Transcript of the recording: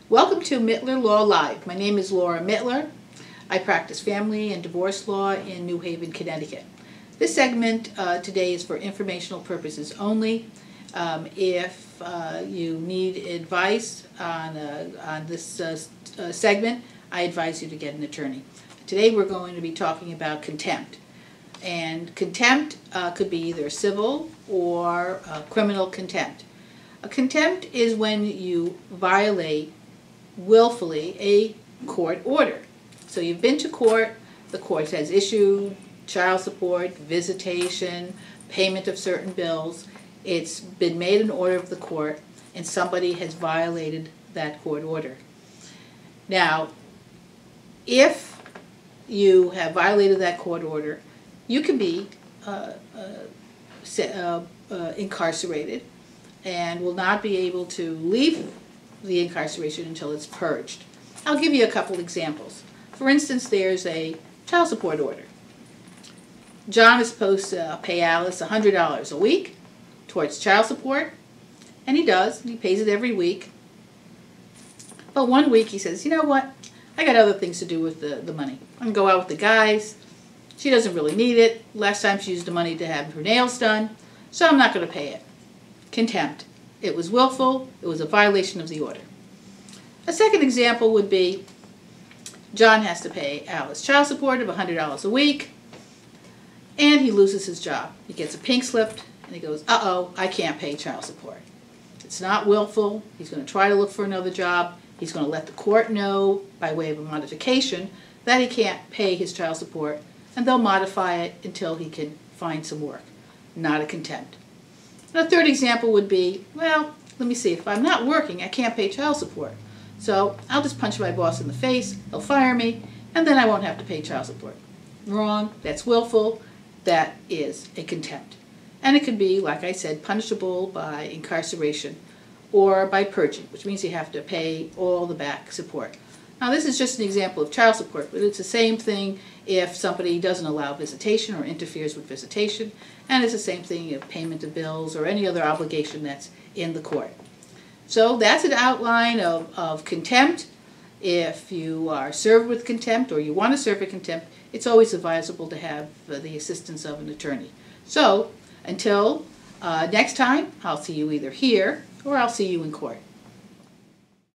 Welcome to Mittler Law Live. My name is Laura Mittler. I practice family and divorce law in New Haven, Connecticut. This segment today is for informational purposes only. If you need advice on this segment, I advise you to get an attorney. Today we're going to be talking about contempt. And contempt could be either civil or criminal contempt. A contempt is when you violate willfully a court order. So you've been to court, the court has issued child support, visitation, payment of certain bills. It's been made an order of the court and somebody has violated that court order. Now, if you have violated that court order, you can be incarcerated and will not be able to leave the incarceration until it's purged. I'll give you a couple examples. For instance, there's a child support order. John is supposed to pay Alice $100 a week towards child support, and he does. He pays it every week. But one week he says, you know what, I got other things to do with the money. I'm going to go out with the guys. She doesn't really need it. Last time she used the money to have her nails done, so I'm not going to pay it. Contempt. It was willful. It was a violation of the order. A second example would be John has to pay Alice child support of $100 a week, and he loses his job. He gets a pink slip, and he goes, uh-oh, I can't pay child support. It's not willful. He's going to try to look for another job. He's going to let the court know, by way of a modification, that he can't pay his child support, and they'll modify it until he can find some work. Not a contempt. And a third example would be, well, let me see, if I'm not working, I can't pay child support. So I'll just punch my boss in the face, he'll fire me, and then I won't have to pay child support. Wrong. That's willful. That is a contempt. And it could be, like I said, punishable by incarceration or by purging, which means you have to pay all the back support. Now this is just an example of child support, but it's the same thing if somebody doesn't allow visitation or interferes with visitation, and it's the same thing if payment of bills or any other obligation that's in the court. So that's an outline of contempt. If you are served with contempt or you want to serve with contempt, it's always advisable to have the assistance of an attorney. So until next time, I'll see you either here or I'll see you in court.